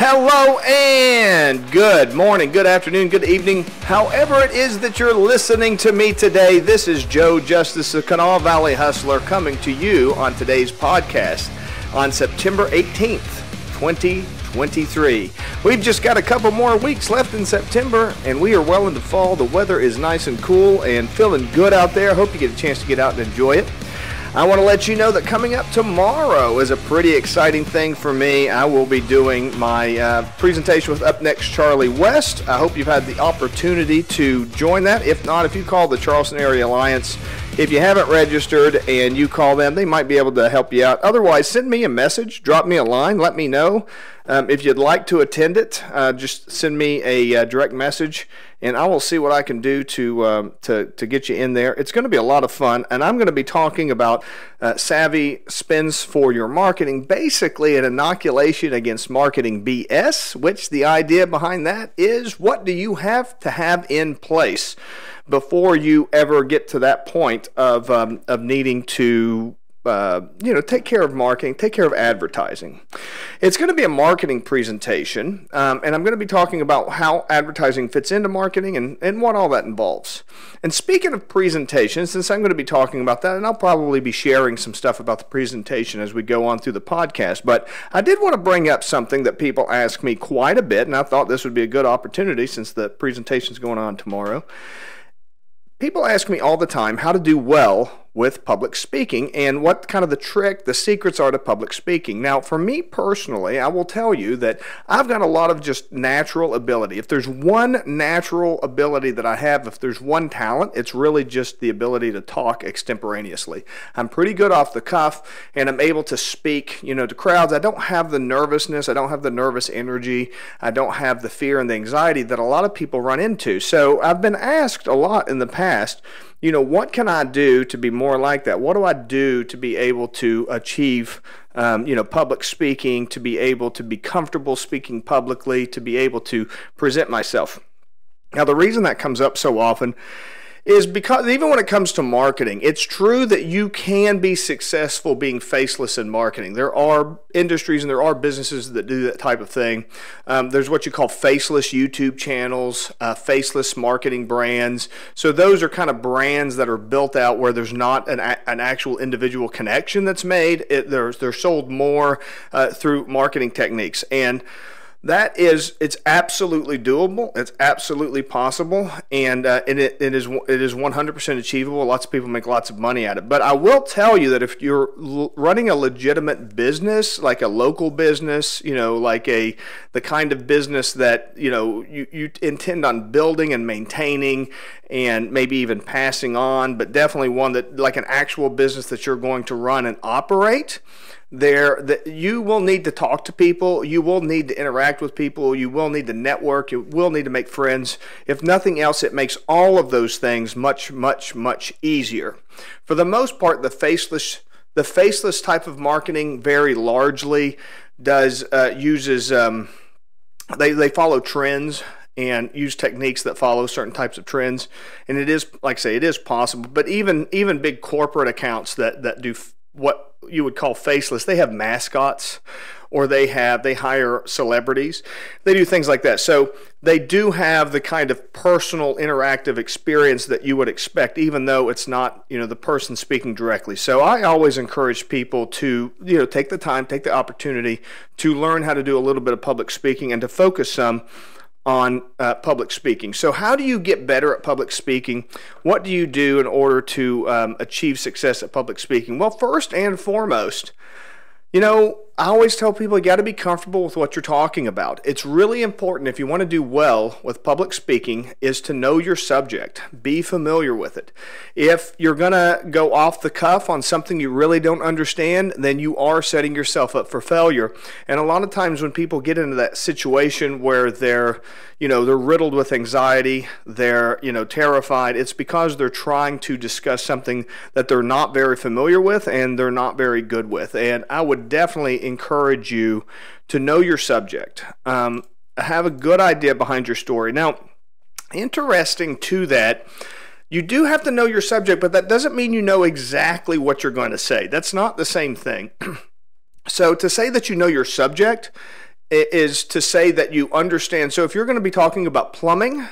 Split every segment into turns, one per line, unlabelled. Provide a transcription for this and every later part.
Hello and good morning, good afternoon, good evening, however it is that you're listening to me today. This is Joe Justice, the Kanawha Valley Hustler, coming to you on today's podcast on September 18th, 2023. We've just got a couple more weeks left in September, and we are well into fall. The weather is nice and cool and feeling good out there. Hope you get a chance to get out and enjoy it. I want to let you know that coming up tomorrow is a pretty exciting thing for me. I will be doing my presentation with Up Next Charlie West. I hope you've had the opportunity to join that. If not, if you call the Charleston Area Alliance, if you haven't registered and you call them, they might be able to help you out. Otherwise, send me a message, drop me a line, let me know. If you'd like to attend it, just send me a direct message, and I will see what I can do to get you in there. It's going to be a lot of fun, and I'm going to be talking about savvy spins for your marketing, basically an inoculation against marketing BS, which the idea behind that is, what do you have to have in place before you ever get to that point of needing to take care of marketing, take care of advertising. It's going to be a marketing presentation, and I'm going to be talking about how advertising fits into marketing and what all that involves. And speaking of presentations, since I'm going to be talking about that, and I'll probably be sharing some stuff about the presentation as we go on through the podcast, but I did want to bring up something that people ask me quite a bit, and I thought this would be a good opportunity since the presentation's going on tomorrow. People ask me all the time how to do well with public speaking and what kind of the secrets are to public speaking. Now, for me personally, I will tell you that I've got a lot of just natural ability. If there's one natural ability that I have, if there's one talent, it's really just the ability to talk extemporaneously. I'm pretty good off the cuff, and I'm able to speak, to crowds. I don't have the nervousness. I don't have the nervous energy. I don't have the fear and the anxiety that a lot of people run into. So I've been asked a lot in the past, what can I do to be more like that? What do I do to be able to achieve, public speaking, to be able to be comfortable speaking publicly, to be able to present myself? Now, the reason that comes up so often is because even when it comes to marketing, it's true that you can be successful being faceless in marketing. There are industries and there are businesses that do that type of thing. There's what you call faceless YouTube channels, faceless marketing brands. So those are kind of brands that are built out where there's not an actual individual connection that's made. They're sold more through marketing techniques. And it's absolutely doable. It's absolutely possible, and it is 100% achievable. Lots of people make lots of money at it. But I will tell you that if you're running a legitimate business, like a local business, like the kind of business that you intend on building and maintaining, and maybe even passing on, but definitely one that like an actual business that you're going to run and operate. You will need to talk to people, you will need to interact with people, you will need to network, you will need to make friends. If nothing else, it makes all of those things much, much, much easier. For the most part, the faceless type of marketing very largely uses they follow trends and use techniques that follow certain types of trends. And it is, like I say, it is possible. But even big corporate accounts that do what you would call faceless, they have mascots, or they hire celebrities. They do things like that. So they do have the kind of personal interactive experience that you would expect, even though it's not, the person speaking directly. So I always encourage people to, take the time, take the opportunity to learn how to do a little bit of public speaking and to focus some on public speaking. So how do you get better at public speaking? What do you do in order to achieve success at public speaking? Well, first and foremost, I always tell people you got to be comfortable with what you're talking about. It's really important, if you want to do well with public speaking, is to know your subject. Be familiar with it. If you're going to go off the cuff on something you really don't understand, then you are setting yourself up for failure. And a lot of times when people get into that situation where they're riddled with anxiety, they're, terrified, it's because they're trying to discuss something that they're not very familiar with and they're not very good with. And I would definitely encourage you to know your subject. Have a good idea behind your story. Now, interesting to that, you do have to know your subject, but that doesn't mean you know exactly what you're going to say. That's not the same thing. So to say that you know your subject is to say that you understand. So if you're going to be talking about plumbing,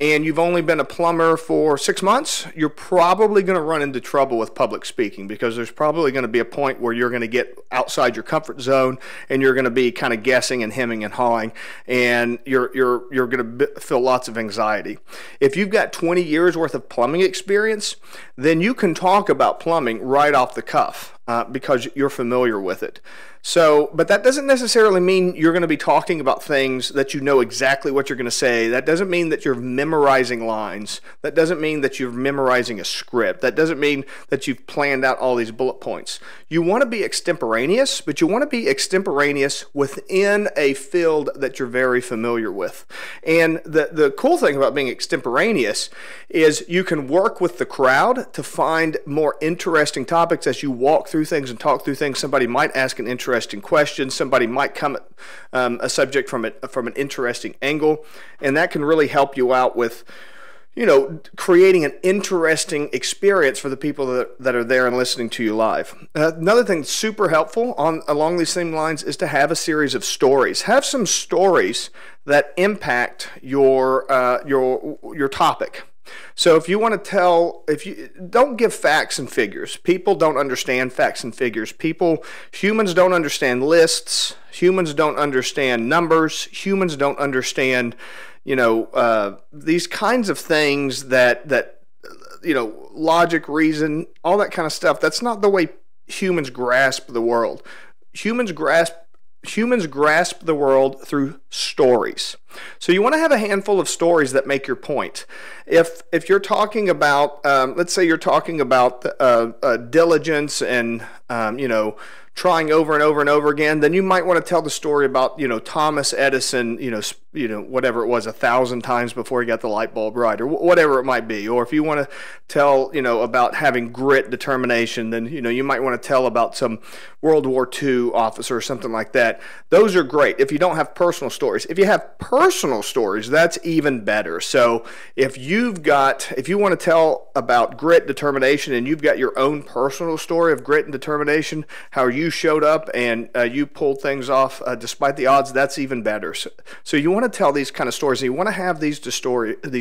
and you've only been a plumber for 6 months, you're probably going to run into trouble with public speaking, because there's probably going to be a point where you're going to get outside your comfort zone and you're going to be kind of guessing and hemming and hawing, and you're going to feel lots of anxiety. If you've got 20 years worth of plumbing experience, then you can talk about plumbing right off the cuff because you're familiar with it. So, but that doesn't necessarily mean you're going to be talking about things that you know exactly what you're going to say. That doesn't mean that you're memorizing lines. That doesn't mean that you're memorizing a script. That doesn't mean that you've planned out all these bullet points. You want to be extemporaneous, but you want to be extemporaneous within a field that you're very familiar with. And the cool thing about being extemporaneous is you can work with the crowd to find more interesting topics as you walk through things and talk through things. Somebody might ask an interesting question. Somebody might come at a subject from an interesting angle, and that can really help you out with, creating an interesting experience for the people that are there and listening to you live. Another thing that's super helpful along these same lines is to have a series of stories. Have some stories that impact your topic. So if you want to tell, don't give facts and figures. People don't understand facts and figures. Humans don't understand lists. Humans don't understand numbers. Humans don't understand, these kinds of things that logic, reason, all that kind of stuff. That's not the way humans grasp the world. Humans grasp the world through stories. So you want to have a handful of stories that make your point. If you're talking about, let's say you're talking about diligence and trying over and over and over again, then you might want to tell the story about Thomas Edison, whatever it was, 1,000 times before he got the light bulb right, or whatever it might be. Or if you want to tell about having grit, determination, then you might want to tell about some World War II officer or something like that. Those are great if you don't have personal stories. If you have personal stories, that's even better. So if you want to tell about grit, determination, and you've got your own personal story of grit and determination, how you showed up and you pulled things off despite the odds, that's even better. So you want to tell these kind of stories, and you want to have these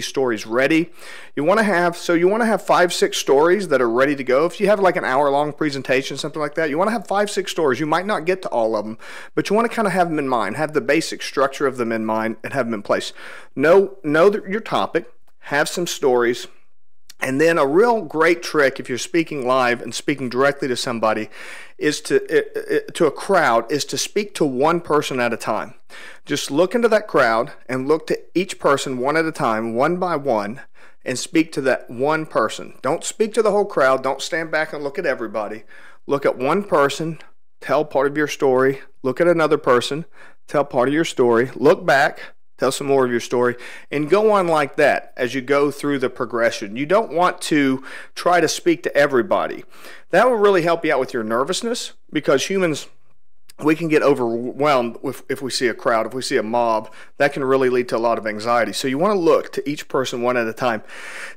stories ready. You want to have 5-6 stories that are ready to go. If you have like an hour-long presentation, something like that, you want to have 5-6 stories. You might not get to all of them, but you want to kind of have them in mind, have the basic structure of them in mind, and have them in place. Know your topic, have some stories. And then a real great trick, if you're speaking live and speaking directly to somebody, is to a crowd, is to speak to one person at a time. Just look into that crowd and look to each person one at a time, one by one, and speak to that one person. Don't speak to the whole crowd. Don't stand back and look at everybody. Look at one person, tell part of your story. Look at another person, tell part of your story. Look back, tell some more of your story, and go on like that as you go through the progression. You don't want to try to speak to everybody. That will really help you out with your nervousness, because humans, we can get overwhelmed if we see a crowd, if we see a mob. That can really lead to a lot of anxiety. So you want to look to each person one at a time.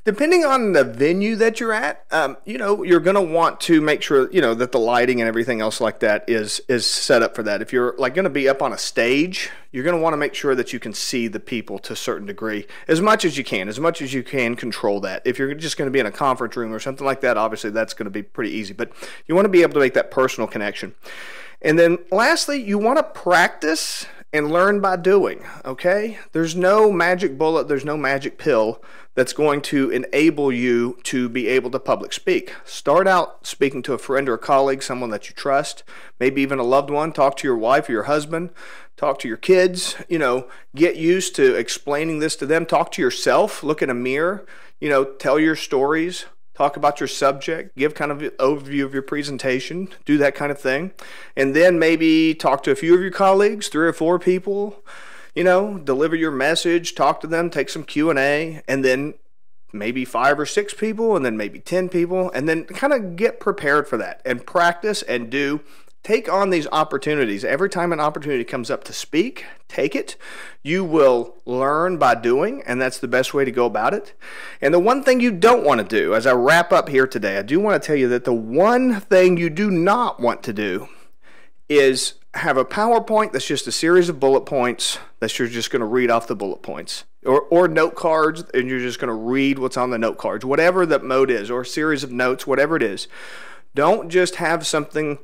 Depending on the venue that you're at, you're going to want to make sure, that the lighting and everything else like that is set up for that. If you're like going to be up on a stage, you're going to want to make sure that you can see the people to a certain degree, as much as you can control that. If you're just going to be in a conference room or something like that, obviously that's going to be pretty easy, but you want to be able to make that personal connection. And then lastly, you want to practice and learn by doing, okay? There's no magic bullet, there's no magic pill that's going to enable you to be able to public speak. Start out speaking to a friend or a colleague, someone that you trust, maybe even a loved one. Talk to your wife or your husband, talk to your kids, get used to explaining this to them. Talk to yourself, look in a mirror, tell your stories. Talk about your subject, give kind of an overview of your presentation, do that kind of thing. And then maybe talk to a few of your colleagues, 3 or 4 people, deliver your message, talk to them, take some Q&A, and then maybe 5 or 6 people, and then maybe 10 people, and then kind of get prepared for that and practice and do. Take on these opportunities. Every time an opportunity comes up to speak, take it. You will learn by doing, and that's the best way to go about it. And the one thing you don't want to do, as I wrap up here today, I do want to tell you that the one thing you do not want to do is have a PowerPoint that's just a series of bullet points that you're just going to read off the bullet points, or note cards, and you're just going to read what's on the note cards, whatever that mode is, or a series of notes, whatever it is. Don't just have something,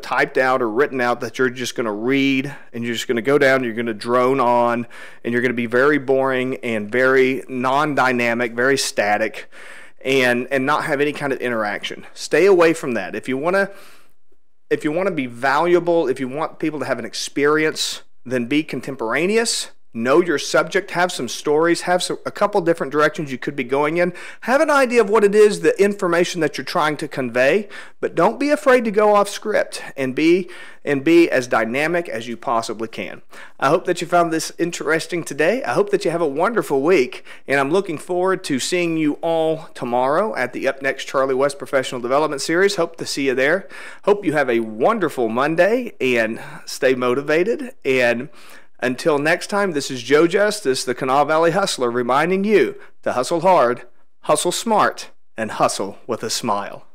typed out or written out that you're just going to read, and you're just going to go down, you're going to drone on, and you're going to be very boring and very non-dynamic, very static, and not have any kind of interaction. Stay away from that. If you want to be valuable, if you want people to have an experience, then be contemporaneous. Know your subject, have some stories, have a couple different directions you could be going in. Have an idea of what it is, the information that you're trying to convey, but don't be afraid to go off script and be as dynamic as you possibly can. I hope that you found this interesting today. I hope that you have a wonderful week, and I'm looking forward to seeing you all tomorrow at the Up Next Charlie West Professional Development Series. Hope to see you there. Hope you have a wonderful Monday and stay motivated. And until next time, this is Joe Justice, the Kanawha Valley Hustler, reminding you to hustle hard, hustle smart, and hustle with a smile.